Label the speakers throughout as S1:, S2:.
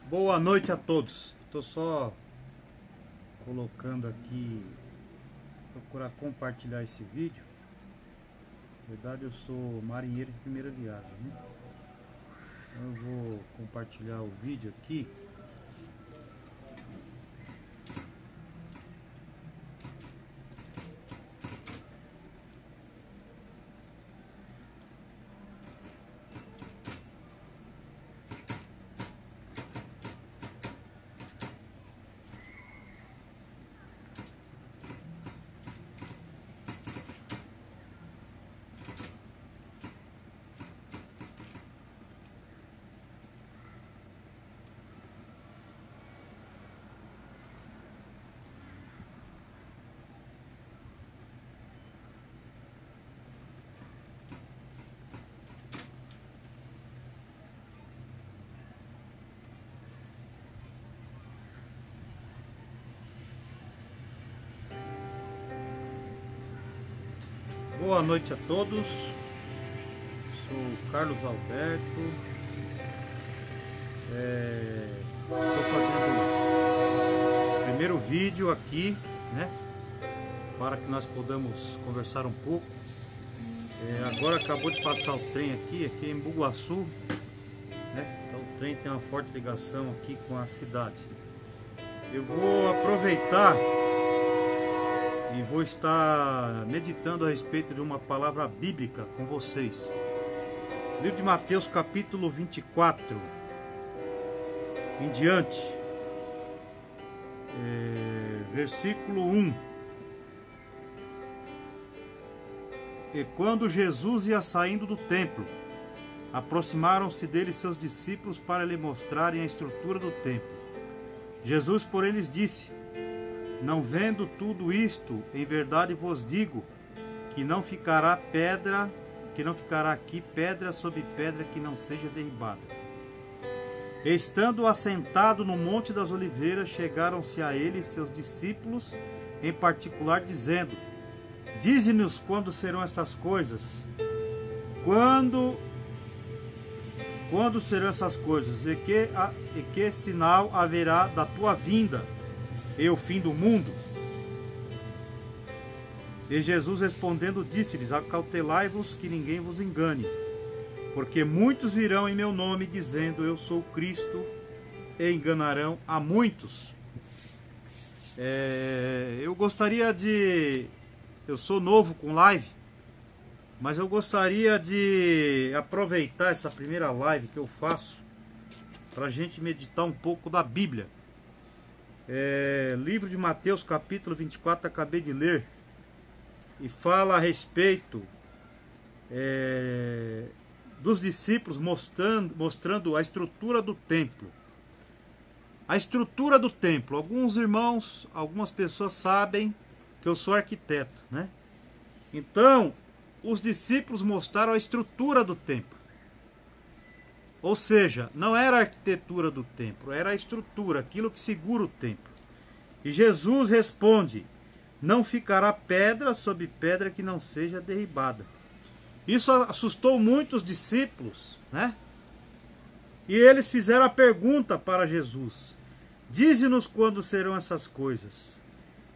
S1: Boa noite a todos. Estou só colocando aqui, procurar compartilhar esse vídeo. Na verdade, eu sou marinheiro de primeira viagem, né? Então eu vou compartilhar o vídeo aqui. Boa noite a todos. Sou o Carlos Alberto. Estou fazendo o primeiro vídeo aqui, né? Para que nós podamos conversar um pouco. Agora acabou de passar o trem aqui em Bugaçu, né? Então o trem tem uma forte ligação aqui com a cidade. Eu vou aproveitar e vou estar meditando a respeito de uma palavra bíblica com vocês. Livro de Mateus, capítulo 24 em diante, versículo 1. E quando Jesus ia saindo do templo, aproximaram-se dele seus discípulos para lhe mostrarem a estrutura do templo. Jesus, porém, lhes disse: não vendo tudo isto, em verdade vos digo, que não ficará aqui pedra sobre pedra que não seja derribada. Estando assentado no Monte das Oliveiras, chegaram-se a ele seus discípulos, em particular, dizendo: dize-nos quando serão essas coisas? Quando serão essas coisas? E que sinal haverá da tua vinda e o fim do mundo? E Jesus respondendo disse-lhes: acautelai-vos que ninguém vos engane, porque muitos virão em meu nome dizendo eu sou Cristo, e enganarão a muitos. Eu sou novo com live, mas eu gostaria de aproveitar essa primeira live que eu faço para a gente meditar um pouco da Bíblia. Livro de Mateus, capítulo 24, acabei de ler, e fala a respeito dos discípulos mostrando a estrutura do templo. A estrutura do templo. Alguns irmãos, algumas pessoas sabem que eu sou arquiteto, né? Então, os discípulos mostraram a estrutura do templo. Ou seja, não era a arquitetura do templo, era a estrutura, aquilo que segura o templo. E Jesus responde: não ficará pedra sobre pedra que não seja derribada. Isso assustou muitos discípulos, né? E eles fizeram a pergunta para Jesus: dize-nos quando serão essas coisas,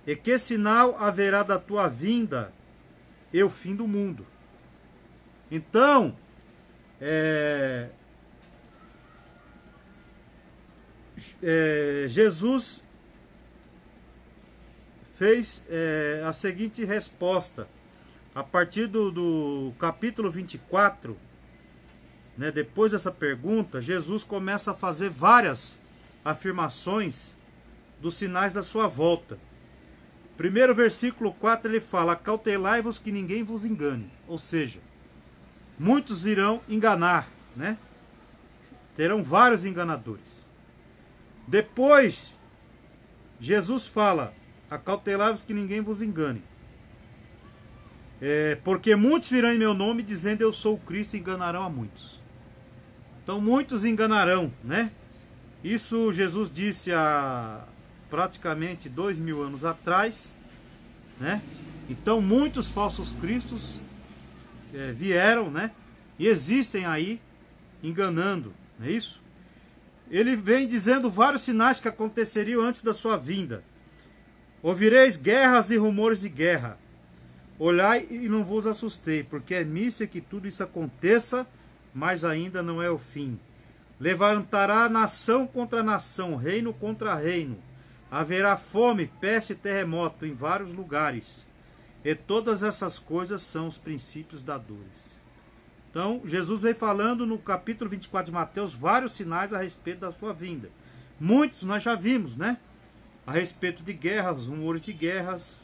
S1: e que sinal haverá da tua vinda e o fim do mundo? Então, Jesus fez a seguinte resposta. A partir do capítulo 24, né, depois dessa pergunta, Jesus começa a fazer várias afirmações dos sinais da sua volta. Primeiro versículo 4 ele fala: acautelai-vos que ninguém vos engane. Ou seja, muitos irão enganar, né? Terão vários enganadores. Depois, Jesus fala: acautelai-vos que ninguém vos engane. Porque muitos virão em meu nome dizendo eu sou o Cristo, e enganarão a muitos. Então muitos enganarão, né? Isso Jesus disse há praticamente 2000 anos atrás, né? Então muitos falsos cristos vieram, né? E existem aí enganando, não é isso? ele vem dizendo vários sinais que aconteceriam antes da sua vinda. Ouvireis guerras e rumores de guerra. Olhai e não vos assustei, porque é mística que tudo isso aconteça, mas ainda não é o fim. Levantará nação contra nação, reino contra reino. Haverá fome, peste e terremoto em vários lugares. E todas essas coisas são os princípios da dores. Então, Jesus vem falando no capítulo 24 de Mateus vários sinais a respeito da sua vinda. Muitos nós já vimos, né? A respeito de guerras, rumores de guerras,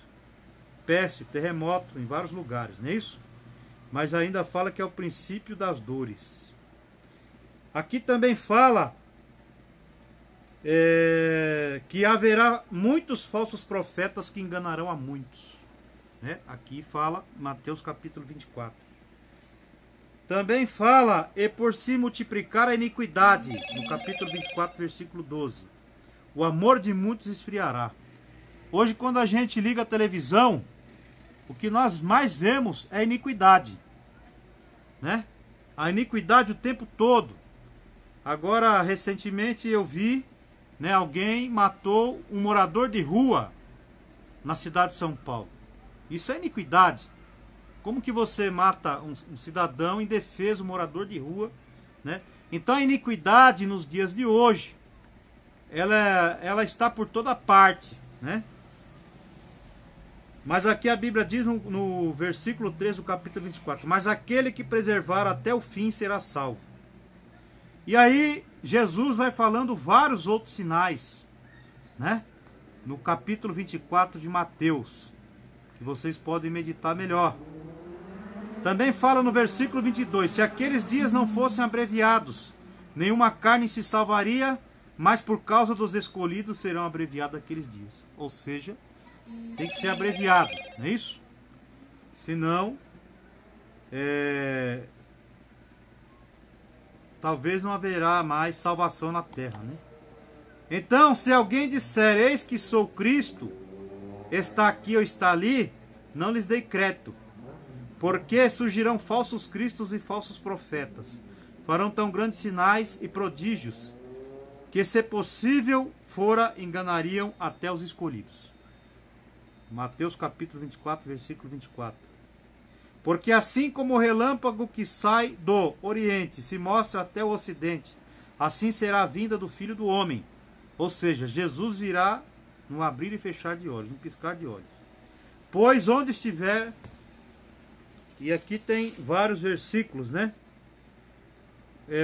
S1: peste, terremoto em vários lugares, não é isso? Mas ainda fala que é o princípio das dores. Aqui também fala que haverá muitos falsos profetas que enganarão a muitos, né? Aqui fala Mateus capítulo 24. Também fala, e por se multiplicar a iniquidade, no capítulo 24, versículo 12. O amor de muitos esfriará. Hoje, quando a gente liga a televisão, o que nós mais vemos é a iniquidade, né? A iniquidade o tempo todo. Agora, recentemente eu vi, né, alguém matou um morador de rua na cidade de São Paulo. Isso é iniquidade. Como que você mata um cidadão indefeso, um morador de rua, né? Então a iniquidade nos dias de hoje, ela está por toda parte, né? Mas aqui a Bíblia diz no versículo 3 do capítulo 24, mas aquele que preservar até o fim será salvo. E aí Jesus vai falando vários outros sinais, né? No capítulo 24 de Mateus, que vocês podem meditar melhor. Também fala no versículo 22, se aqueles dias não fossem abreviados, nenhuma carne se salvaria, mas por causa dos escolhidos serão abreviados aqueles dias. Ou seja, tem que ser abreviado, não é isso? Senão, talvez não haverá mais salvação na terra, né? Então, se alguém disser, eis que sou Cristo, está aqui ou está ali, não lhes dei crédito. Porque surgirão falsos cristos e falsos profetas. Farão tão grandes sinais e prodígios, que se possível fora, enganariam até os escolhidos. Mateus capítulo 24, versículo 24. Porque assim como o relâmpago que sai do Oriente se mostra até o Ocidente, assim será a vinda do Filho do Homem. Ou seja, Jesus virá num abrir e fechar de olhos, num piscar de olhos. Pois onde estiver... E aqui tem vários versículos, né?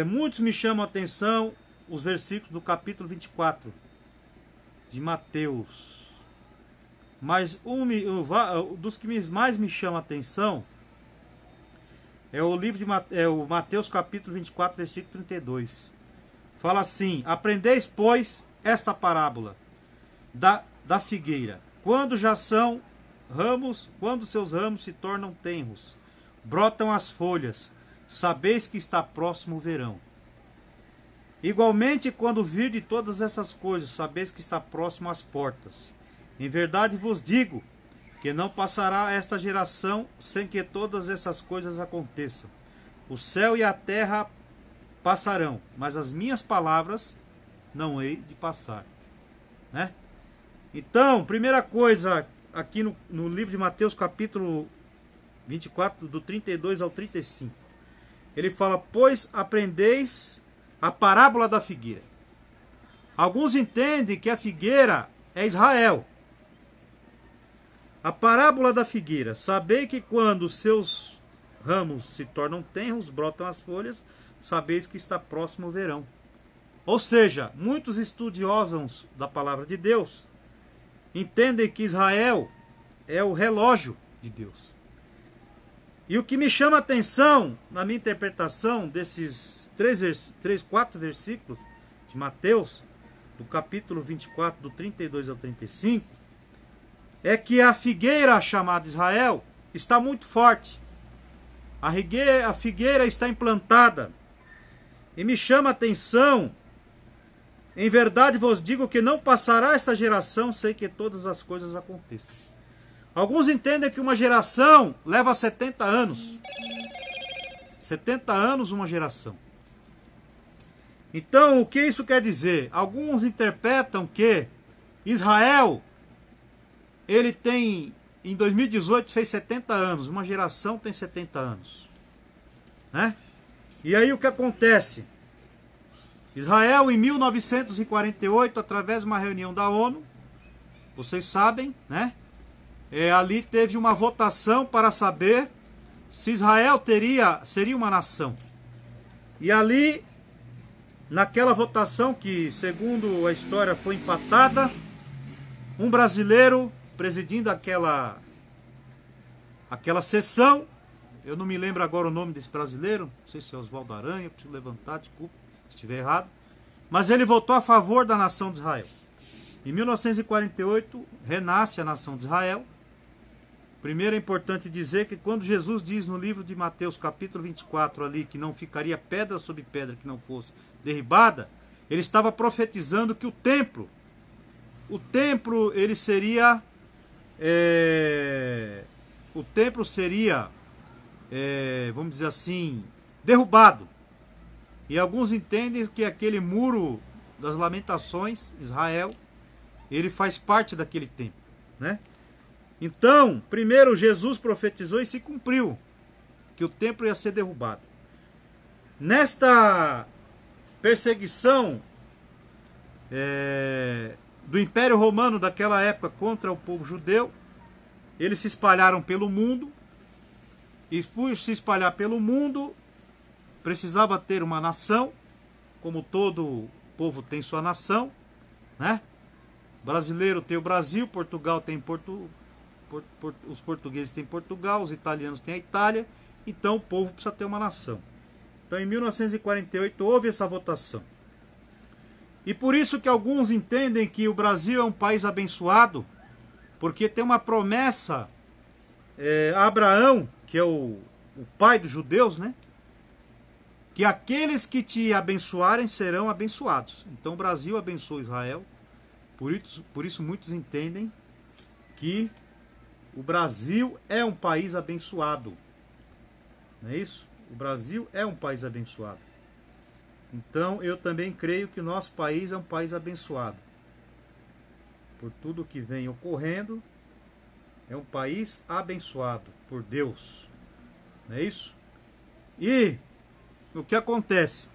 S1: Muitos me chamam a atenção os versículos do capítulo 24 de Mateus. Mas dos que mais me chamam a atenção é o livro de o Mateus capítulo 24, versículo 32. Fala assim: aprendeis, pois, esta parábola da figueira. Quando já são ramos, quando seus ramos se tornam tenros, brotam as folhas, sabeis que está próximo o verão. Igualmente, quando virde todas essas coisas, sabeis que está próximo às portas. Em verdade vos digo, que não passará esta geração sem que todas essas coisas aconteçam. O céu e a terra passarão, mas as minhas palavras não hei de passar, né? Então, primeira coisa, aqui no livro de Mateus, capítulo 24, do 32 ao 35. Ele fala, pois aprendeis a parábola da figueira. Alguns entendem que a figueira é Israel. A parábola da figueira. Sabei que quando seus ramos se tornam tenros, brotam as folhas, sabeis que está próximo o verão. Ou seja, muitos estudiosos da palavra de Deus entendem que Israel é o relógio de Deus. E o que me chama a atenção na minha interpretação desses 4 versículos de Mateus, do capítulo 24, do 32 ao 35, é que a figueira chamada Israel está muito forte. A figueira está implantada. E me chama a atenção, em verdade vos digo que não passará esta geração sem que todas as coisas aconteçam. Alguns entendem que uma geração leva 70 anos. 70 anos uma geração. Então, o que isso quer dizer? Alguns interpretam que Israel, ele tem, em 2018, fez 70 anos. Uma geração tem 70 anos. Né? E aí o que acontece? Israel, em 1948, através de uma reunião da ONU, vocês sabem, né? Ali teve uma votação para saber se Israel seria uma nação. E ali, naquela votação que, segundo a história, foi empatada, um brasileiro presidindo aquela sessão, eu não me lembro agora o nome desse brasileiro, não sei se é Oswaldo Aranha, preciso levantar, desculpa se estiver errado, mas ele votou a favor da nação de Israel. Em 1948, renasce a nação de Israel. Primeiro é importante dizer que quando Jesus diz no livro de Mateus, capítulo 24, ali, que não ficaria pedra sobre pedra que não fosse derribada, ele estava profetizando que o templo ele seria, vamos dizer assim, derrubado. E alguns entendem que aquele muro das lamentações, Israel, ele faz parte daquele templo, né? Então, primeiro Jesus profetizou e se cumpriu, que o templo ia ser derrubado. Nesta perseguição do Império Romano daquela época contra o povo judeu, eles se espalharam pelo mundo, e por se espalhar pelo mundo, precisava ter uma nação, como todo povo tem sua nação, né? Brasileiro tem o Brasil, Portugal tem os portugueses têm Portugal, os italianos têm a Itália, então o povo precisa ter uma nação. Então em 1948 houve essa votação. E por isso que alguns entendem que o Brasil é um país abençoado, porque tem uma promessa a Abraão, que é o pai dos judeus, né? Que aqueles que te abençoarem serão abençoados. Então o Brasil abençoa Israel, por isso muitos entendem que o Brasil é um país abençoado. Não é isso? O Brasil é um país abençoado. Então eu também creio que o nosso país é um país abençoado. Por tudo que vem ocorrendo, é um país abençoado por Deus. Não é isso? E o que acontece?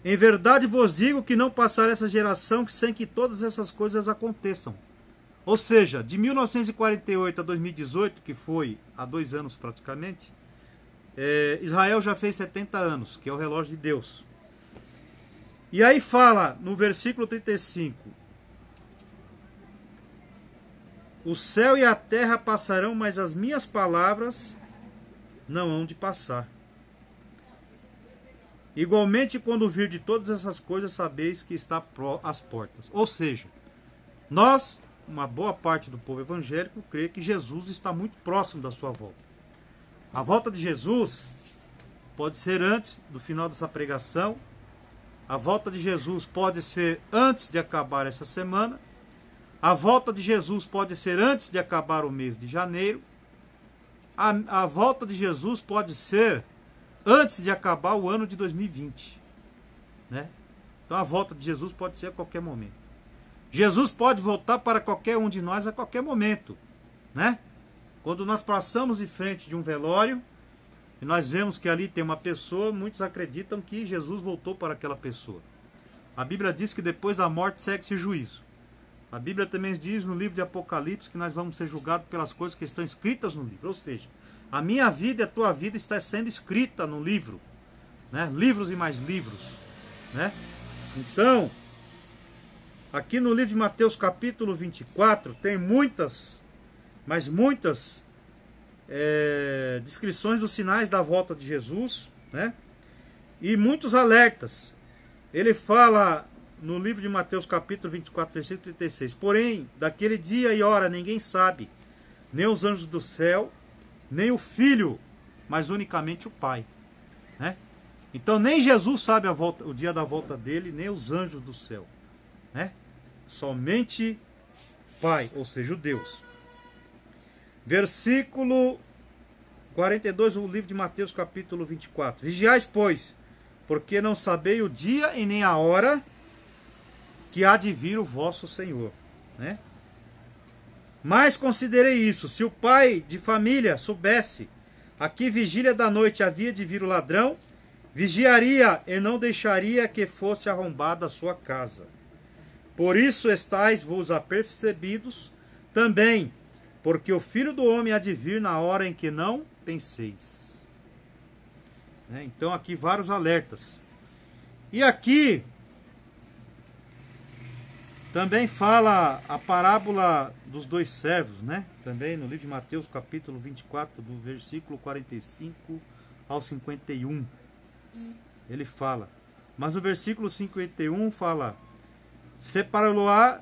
S1: Em verdade vos digo que não passará essa geração sem que todas essas coisas aconteçam. Ou seja, de 1948 a 2018, que foi há 2 anos praticamente, Israel já fez 70 anos, que é o relógio de Deus. E aí fala no versículo 35: o céu e a terra passarão, mas as minhas palavras não hão de passar. Igualmente, quando vir de todas essas coisas, sabeis que está às portas. Ou seja, nós, uma boa parte do povo evangélico, crê que Jesus está muito próximo da sua volta. A volta de Jesus pode ser antes do final dessa pregação. A volta de Jesus pode ser antes de acabar essa semana. A volta de Jesus pode ser antes de acabar o mês de janeiro. A volta de Jesus pode ser antes de acabar o ano de 2020. Né? Então a volta de Jesus pode ser a qualquer momento. Jesus pode voltar para qualquer um de nós a qualquer momento. Né? Quando nós passamos de frente de um velório e nós vemos que ali tem uma pessoa, muitos acreditam que Jesus voltou para aquela pessoa. A Bíblia diz que depois da morte segue-se juízo. A Bíblia também diz no livro de Apocalipse que nós vamos ser julgados pelas coisas que estão escritas no livro. Ou seja, a minha vida e a tua vida está sendo escrita no livro. Né? Livros e mais livros. Né? Então, aqui no livro de Mateus capítulo 24, tem muitas, mas muitas descrições dos sinais da volta de Jesus. Né? E muitos alertas. Ele fala no livro de Mateus capítulo 24, versículo 36. Porém, daquele dia e hora ninguém sabe, nem os anjos do céu, nem o Filho, mas unicamente o Pai. Né? Então nem Jesus sabe o dia da volta dele, nem os anjos do céu. Né? Somente Pai, ou seja, o Deus. Versículo 42, o livro de Mateus capítulo 24. Vigiais, pois, porque não sabei o dia e nem a hora que há de vir o vosso Senhor, né? Mas considerei isso: se o pai de família soubesse a que vigília da noite havia de vir o ladrão, vigiaria e não deixaria que fosse arrombada a sua casa. Por isso estáis vos apercebidos também, porque o Filho do Homem há de vir na hora em que não penseis. Então aqui vários alertas. E aqui também fala a parábola dos dois servos, né? Também no livro de Mateus, capítulo 24, do versículo 45 ao 51. Ele fala. Mas no versículo 51 fala: separá-lo-á,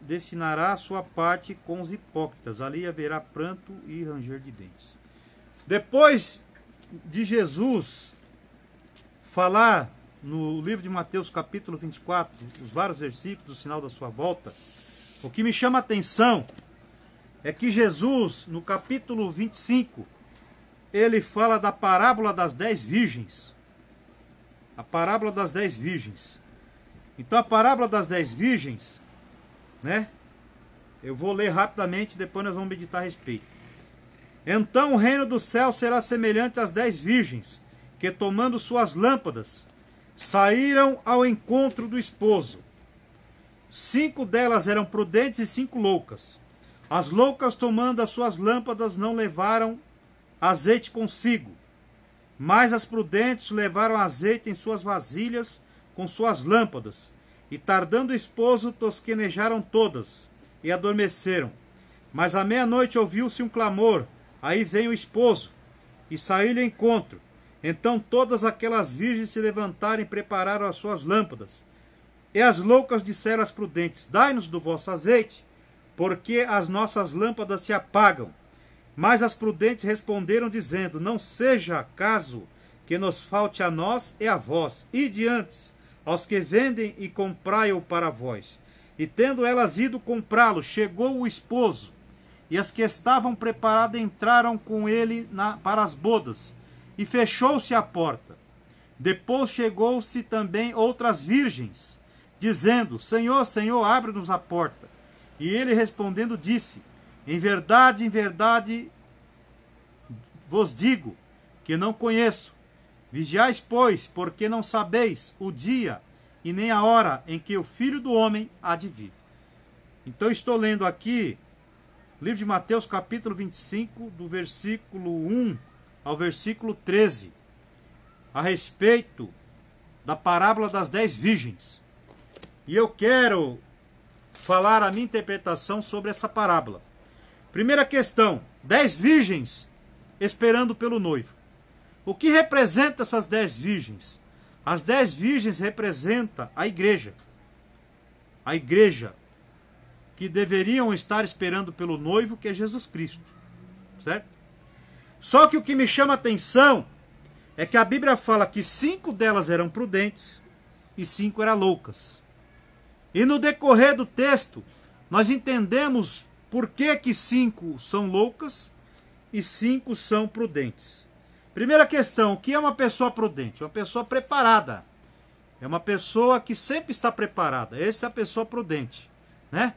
S1: destinará a sua parte com os hipócritas. Ali haverá pranto e ranger de dentes. Depois de Jesus falar no livro de Mateus, capítulo 24, os vários versículos do sinal da sua volta, o que me chama a atenção é que Jesus, no capítulo 25, ele fala da parábola das 10 virgens. A parábola das 10 virgens. Então a parábola das 10 virgens, né? Eu vou ler rapidamente, depois nós vamos meditar a respeito. Então o reino do céu será semelhante às 10 virgens, que tomando suas lâmpadas, saíram ao encontro do esposo. 5 delas eram prudentes e 5 loucas. As loucas, tomando as suas lâmpadas, não levaram azeite consigo, mas as prudentes levaram azeite em suas vasilhas com suas lâmpadas. E tardando o esposo, tosquenejaram todas e adormeceram. Mas à meia-noite ouviu-se um clamor: aí vem o esposo, e saiu-lhe ao encontro. Então todas aquelas virgens se levantaram e prepararam as suas lâmpadas. E as loucas disseram às prudentes: dai-nos do vosso azeite, porque as nossas lâmpadas se apagam. Mas as prudentes responderam, dizendo: não seja caso que nos falte a nós e a vós. Ide antes aos que vendem e comprai-o para vós. E tendo elas ido comprá-lo, chegou o esposo, e as que estavam preparadas entraram com ele para as bodas, e fechou-se a porta. Depois chegou-se também outras virgens, dizendo: Senhor, Senhor, abre-nos a porta. E ele respondendo disse: em verdade vos digo que não conheço. Vigiais, pois, porque não sabeis o dia e nem a hora em que o Filho do Homem há de vir. Então estou lendo aqui, livro de Mateus, capítulo 25, do versículo 1 ao versículo 13, a respeito da parábola das 10 virgens. E eu quero falar a minha interpretação sobre essa parábola. Primeira questão: 10 virgens esperando pelo noivo. O que representa essas 10 virgens? As 10 virgens representam a igreja. A igreja que deveriam estar esperando pelo noivo, que é Jesus Cristo. Certo? Só que o que me chama a atenção é que a Bíblia fala que 5 delas eram prudentes e 5 eram loucas. E no decorrer do texto, nós entendemos por que 5 são loucas e 5 são prudentes. Primeira questão: o que é uma pessoa prudente? Uma pessoa preparada. É uma pessoa que sempre está preparada. Essa é a pessoa prudente, né?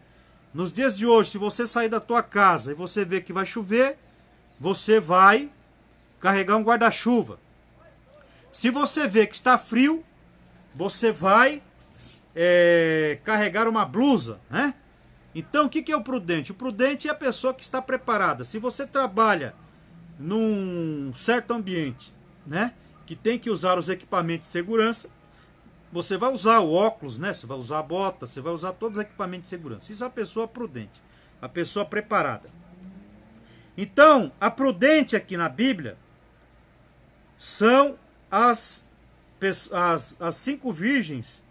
S1: Nos dias de hoje, se você sair da tua casa e você vê que vai chover, você vai carregar um guarda-chuva. Se você vê que está frio, você vai carregar uma blusa, né? Então, o que é o prudente? O prudente é a pessoa que está preparada. Se você trabalha num certo ambiente, né, que tem que usar os equipamentos de segurança, você vai usar o óculos, né? Você vai usar a bota, você vai usar todos os equipamentos de segurança. Isso é a pessoa prudente, a pessoa preparada. Então, a prudente aqui na Bíblia são as 5 virgens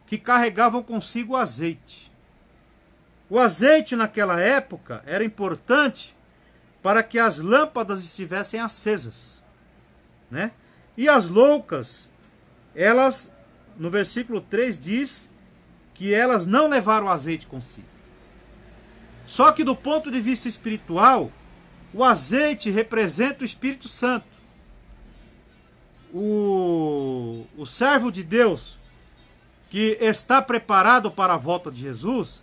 S1: que carregavam consigo o azeite. O azeite naquela época era importante para que as lâmpadas estivessem acesas, né? E as loucas, elas, no versículo 3 diz que elas não levaram o azeite consigo. Só que do ponto de vista espiritual, o azeite representa o Espírito Santo. o servo de Deus que está preparado para a volta de Jesus,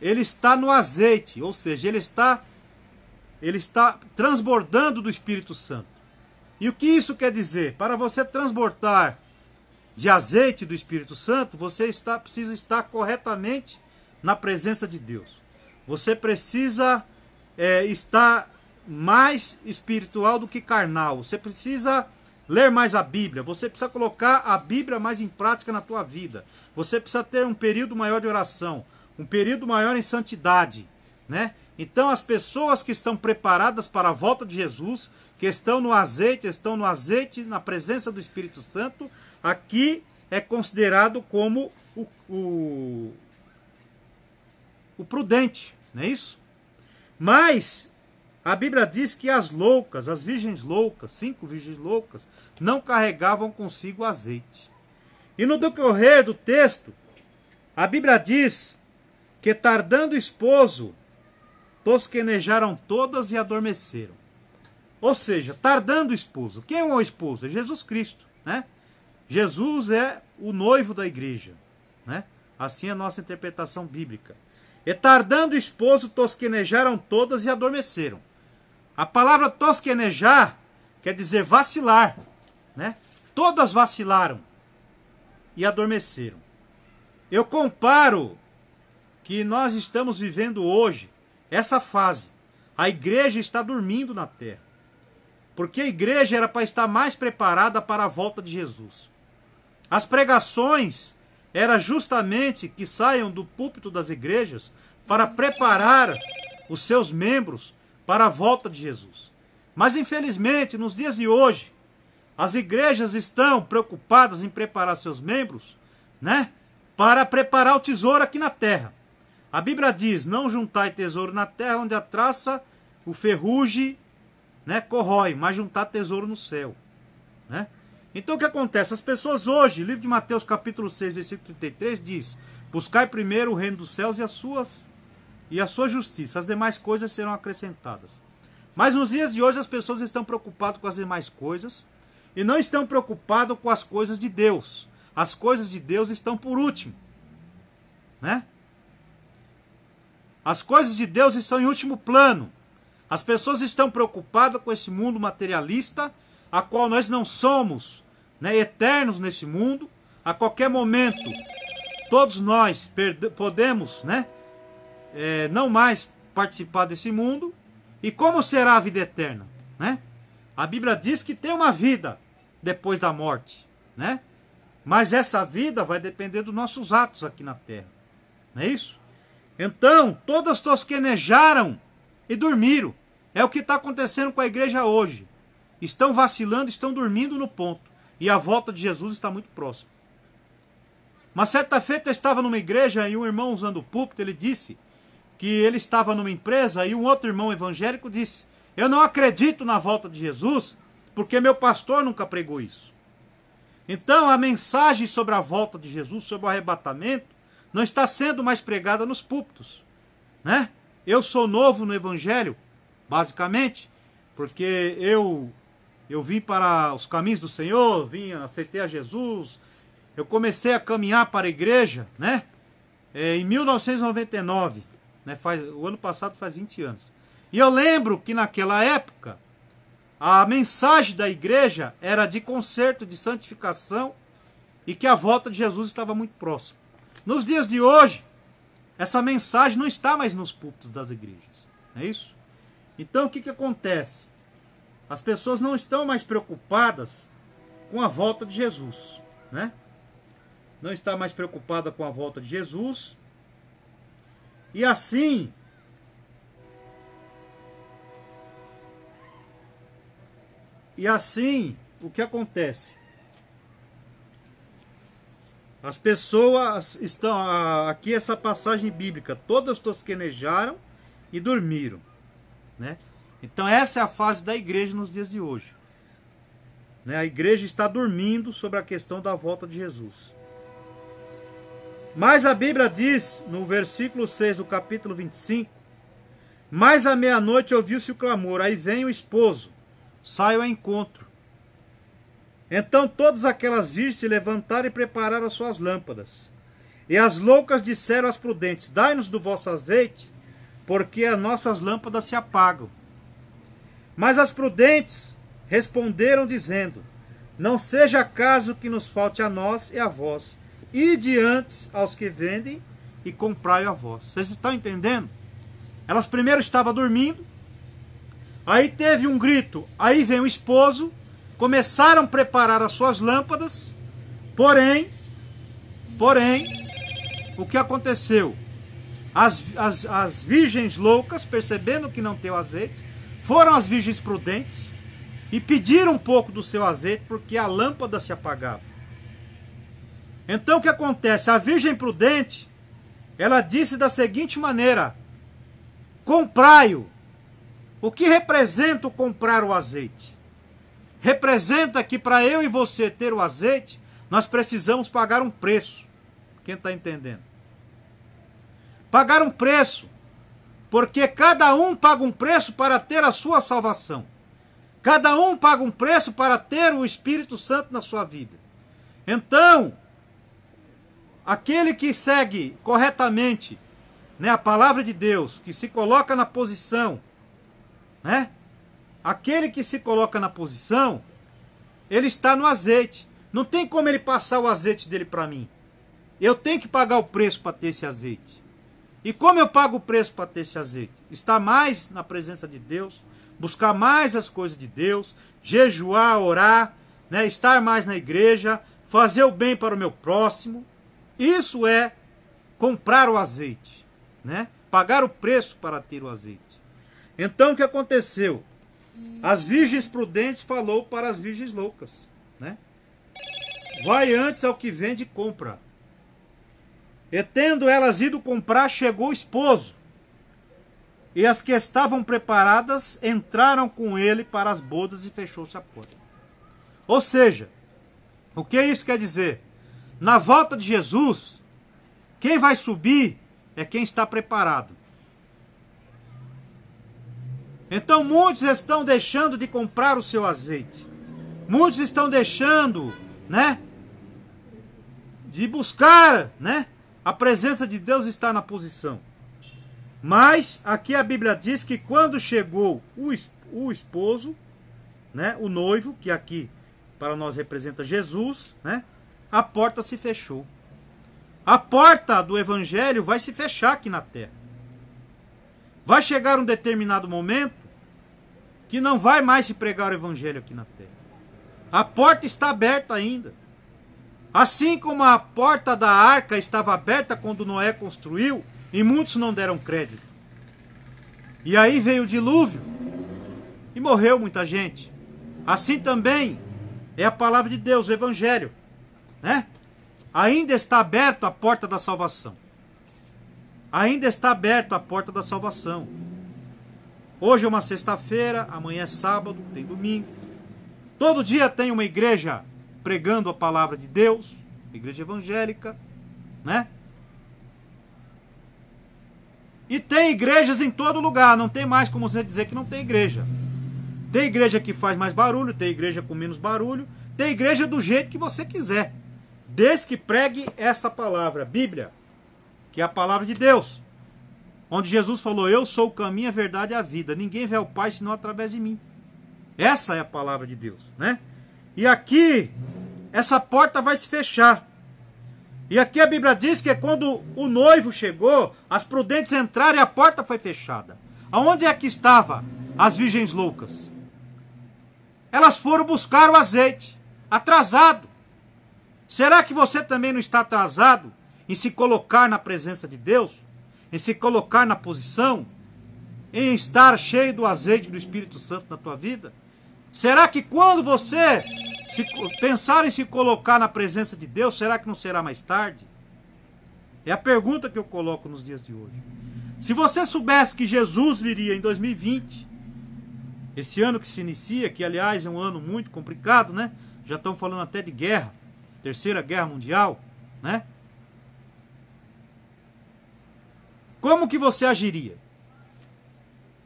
S1: ele está no azeite, ou seja, ele está transbordando do Espírito Santo. E o que isso quer dizer? Para você transbordar de azeite do Espírito Santo, você precisa estar corretamente na presença de Deus. Você precisa estar mais espiritual do que carnal. Você precisa ler mais a Bíblia. Você precisa colocar a Bíblia mais em prática na tua vida. Você precisa ter um período maior de oração, um período maior em santidade, né? Então as pessoas que estão preparadas para a volta de Jesus, que estão no azeite na presença do Espírito Santo, aqui é considerado como o prudente, não é isso? Mas a Bíblia diz que as virgens loucas, 5 virgens loucas, não carregavam consigo azeite. E no decorrer do texto, a Bíblia diz que tardando o esposo, tosquenejaram todas e adormeceram. Ou seja, tardando o esposo. Quem é o esposo? É Jesus Cristo, né? Jesus é o noivo da igreja, né? Assim é a nossa interpretação bíblica. E tardando o esposo, tosquenejaram todas e adormeceram. A palavra tosquenejar quer dizer vacilar, né? Todas vacilaram e adormeceram. Eu comparo que nós estamos vivendo hoje essa fase. A igreja está dormindo na terra. Porque a igreja era para estar mais preparada para a volta de Jesus. As pregações era justamente que saiam do púlpito das igrejas para preparar os seus membros para a volta de Jesus. Mas infelizmente, nos dias de hoje, as igrejas estão preocupadas em preparar seus membros, né, para preparar o tesouro aqui na terra. A Bíblia diz: não juntai tesouro na terra, onde a traça, o ferrugem, né, corrói, mas juntar tesouro no céu, né? Então o que acontece? As pessoas hoje, livro de Mateus capítulo 6, versículo 33 diz: buscai primeiro o reino dos céus e a sua justiça, as demais coisas serão acrescentadas. Mas nos dias de hoje as pessoas estão preocupadas com as demais coisas e não estão preocupadas com as coisas de Deus. As coisas de Deus estão por último, né? As coisas de Deus estão em último plano. As pessoas estão preocupadas com esse mundo materialista, a qual nós não somos, né, eternos nesse mundo. A qualquer momento, todos nós podemos, né, não mais participar desse mundo. E como será a vida eterna, né? A Bíblia diz que tem uma vida depois da morte, né? Mas essa vida vai depender dos nossos atos aqui na terra, não é isso? Então, todas tosquenejaram e dormiram. É o que está acontecendo com a igreja hoje. Estão vacilando, estão dormindo no ponto. E a volta de Jesus está muito próxima. Uma certa feita eu estava numa igreja e um irmão usando o púlpito, ele disse que ele estava numa empresa e um outro irmão evangélico disse: eu não acredito na volta de Jesus porque meu pastor nunca pregou isso. Então a mensagem sobre a volta de Jesus, sobre o arrebatamento, não está sendo mais pregada nos púlpitos, né? Eu sou novo no evangelho, basicamente, porque eu vim para os caminhos do Senhor, aceitei a Jesus, eu comecei a caminhar para a igreja, né? Em 1999, né? O ano passado faz 20 anos. E eu lembro que naquela época, a mensagem da igreja era de conserto, de santificação, e que a volta de Jesus estava muito próxima. Nos dias de hoje, essa mensagem não está mais nos púlpitos das igrejas, não é isso? Então o que acontece? As pessoas não estão mais preocupadas com a volta de Jesus, né? Não está mais preocupada com a volta de Jesus. E assim, o que acontece? As pessoas estão, aqui essa passagem bíblica, todas tosquenejaram e dormiram, né? Então essa é a fase da igreja nos dias de hoje, né? A igreja está dormindo sobre a questão da volta de Jesus. Mas a Bíblia diz, no versículo 6 do capítulo 25, mas à meia-noite ouviu-se o clamor, aí vem o esposo, saiam ao encontro. Então todas aquelas virgens se levantaram e prepararam as suas lâmpadas. E as loucas disseram às prudentes: dai-nos do vosso azeite, porque as nossas lâmpadas se apagam. Mas as prudentes responderam dizendo: não seja caso que nos falte a nós e a vós. Ide antes aos que vendem e comprai a vós. Vocês estão entendendo? Elas primeiro estavam dormindo, aí teve um grito, aí vem o esposo, começaram a preparar as suas lâmpadas, porém, o que aconteceu? As virgens loucas, percebendo que não tem o azeite, foram as virgens prudentes e pediram um pouco do seu azeite, porque a lâmpada se apagava. Então o que acontece? A virgem prudente, ela disse da seguinte maneira: comprai-o. O que representa o comprar o azeite? Representa que para eu e você ter o azeite, nós precisamos pagar um preço. Quem está entendendo? Pagar um preço. Porque cada um paga um preço para ter a sua salvação. Cada um paga um preço para ter o Espírito Santo na sua vida. Então, aquele que segue corretamente, né, a palavra de Deus, que se coloca na posição, né? Aquele que se coloca na posição, ele está no azeite. Não tem como ele passar o azeite dele para mim. Eu tenho que pagar o preço para ter esse azeite. E como eu pago o preço para ter esse azeite? Estar mais na presença de Deus, buscar mais as coisas de Deus, jejuar, orar, né, estar mais na igreja, fazer o bem para o meu próximo. Isso é comprar o azeite, né? Pagar o preço para ter o azeite. Então o que aconteceu? As virgens prudentes falou para as virgens loucas, né? Vai antes ao que vende e compra. E tendo elas ido comprar, chegou o esposo. E as que estavam preparadas entraram com ele para as bodas e fechou-se a porta. Ou seja, o que isso quer dizer? Na volta de Jesus, quem vai subir é quem está preparado. Então muitos estão deixando de comprar o seu azeite. Muitos estão deixando, né, de buscar, né, a presença de Deus está na posição. Mas aqui a Bíblia diz que quando chegou o esposo, né, o noivo, que aqui para nós representa Jesus, né, a porta se fechou. A porta do evangelho vai se fechar aqui na terra. Vai chegar um determinado momento que não vai mais se pregar o evangelho aqui na terra. A porta está aberta ainda. Assim como a porta da arca estava aberta quando Noé construiu, e muitos não deram crédito. E aí veio o dilúvio e morreu muita gente. Assim também é a palavra de Deus, o evangelho, né? Ainda está aberta a porta da salvação. Ainda está aberta a porta da salvação. Hoje é uma sexta-feira, amanhã é sábado, tem domingo. Todo dia tem uma igreja pregando a palavra de Deus, igreja evangélica, né? E tem igrejas em todo lugar, não tem mais como você dizer que não tem igreja. Tem igreja que faz mais barulho, tem igreja com menos barulho, tem igreja do jeito que você quiser. Desde que pregue esta palavra, Bíblia, que é a palavra de Deus. Onde Jesus falou: eu sou o caminho, a verdade e a vida. Ninguém vê ao Pai senão através de mim. Essa é a palavra de Deus, né? E aqui, essa porta vai se fechar. E aqui a Bíblia diz que quando o noivo chegou, as prudentes entraram e a porta foi fechada. Aonde é que estavam as virgens loucas? Elas foram buscar o azeite, atrasado. Será que você também não está atrasado em se colocar na presença de Deus? Em se colocar na posição? Em estar cheio do azeite do Espírito Santo na tua vida? Será que quando você pensar em se colocar na presença de Deus, será que não será mais tarde? É a pergunta que eu coloco nos dias de hoje. Se você soubesse que Jesus viria em 2020, esse ano que se inicia, que aliás é um ano muito complicado, né? Já estão falando até de guerra, Terceira Guerra Mundial, né? Como que você agiria?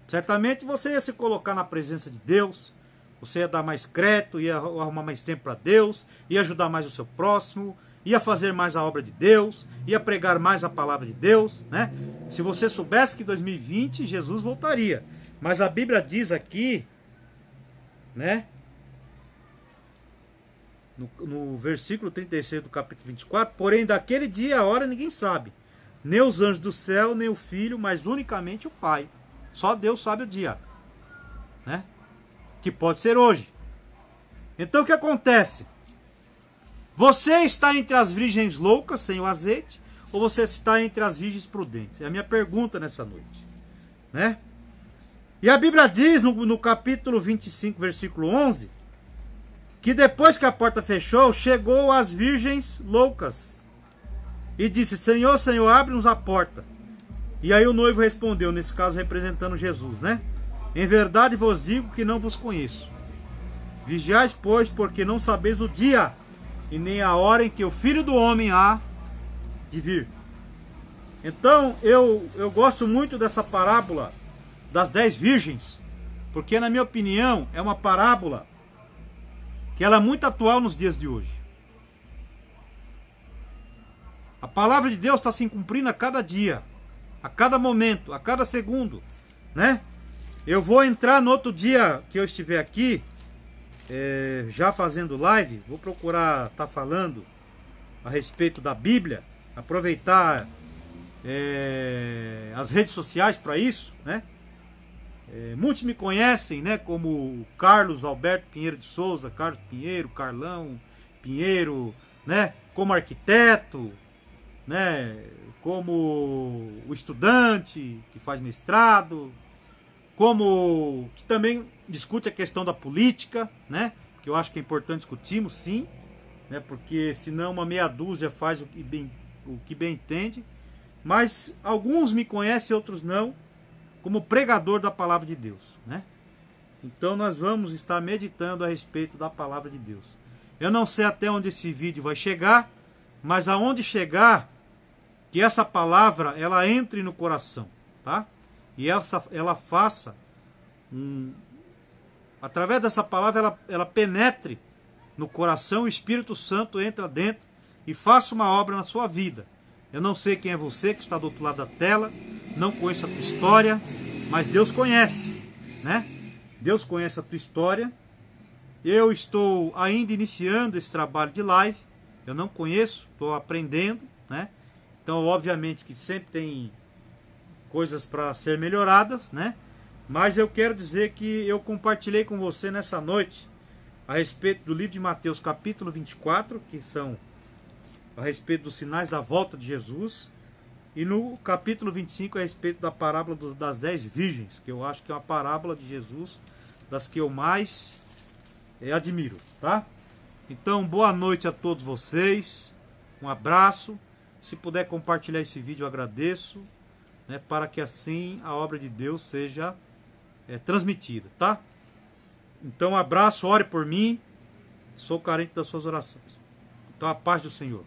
S1: Certamente você ia se colocar na presença de Deus, Você ia dar mais crédito, ia arrumar mais tempo para Deus, ia ajudar mais o seu próximo, ia fazer mais a obra de Deus, ia pregar mais a palavra de Deus, né? Se você soubesse que em 2020 Jesus voltaria. Mas a Bíblia diz aqui, né? No versículo 36 do capítulo 24, porém daquele dia e a hora ninguém sabe, nem os anjos do céu, nem o Filho, mas unicamente o Pai. Só Deus sabe o dia, né? Que pode ser hoje. Então o que acontece? Você está entre as virgens loucas, sem o azeite, ou você está entre as virgens prudentes? É a minha pergunta nessa noite, né? E a Bíblia diz no capítulo 25, versículo 11, que depois que a porta fechou, chegou as virgens loucas e disse: Senhor, Senhor, abre-nos a porta. E aí o noivo respondeu, nesse caso representando Jesus, né? Em verdade vos digo que não vos conheço. Vigiais, pois, porque não sabeis o dia e nem a hora em que o Filho do Homem há de vir. Então eu gosto muito dessa parábola das 10 virgens, porque na minha opinião é uma parábola que ela é muito atual nos dias de hoje. A palavra de Deus está se cumprindo a cada dia, a cada momento, a cada segundo, né? Eu vou entrar no outro dia que eu estiver aqui, já fazendo live, vou procurar estar falando a respeito da Bíblia, aproveitar as redes sociais para isso, né? Muitos me conhecem, né, como Carlos Alberto Pinheiro de Souza, Carlos Pinheiro, Carlão Pinheiro, né, como arquiteto, né, como o estudante que faz mestrado, como que também discute a questão da política, né, que eu acho que é importante discutirmos, sim, né, porque senão uma meia dúzia faz o que bem entende, mas alguns me conhecem, outros não, como pregador da palavra de Deus, né? Então nós vamos estar meditando a respeito da palavra de Deus. Eu não sei até onde esse vídeo vai chegar, mas aonde chegar, que essa palavra ela entre no coração, tá? E ela faça através dessa palavra ela penetre no coração, o Espírito Santo entra dentro e faça uma obra na sua vida. Eu não sei quem é você que está do outro lado da tela, não conheço a tua história, mas Deus conhece, né? Deus conhece a tua história. Eu estou ainda iniciando esse trabalho de live, eu não conheço, estou aprendendo, né? Então, obviamente que sempre tem coisas para ser melhoradas, né? Mas eu quero dizer que eu compartilhei com você nessa noite a respeito do livro de Mateus capítulo 24, que são a respeito dos sinais da volta de Jesus, e no capítulo 25 a respeito da parábola das 10 virgens, que eu acho que é uma parábola de Jesus das que eu mais admiro, tá? Então, boa noite a todos vocês, um abraço, se puder compartilhar esse vídeo eu agradeço, né, para que assim a obra de Deus seja transmitida, tá? Então, um abraço, ore por mim, sou carente das suas orações. Então, a paz do Senhor.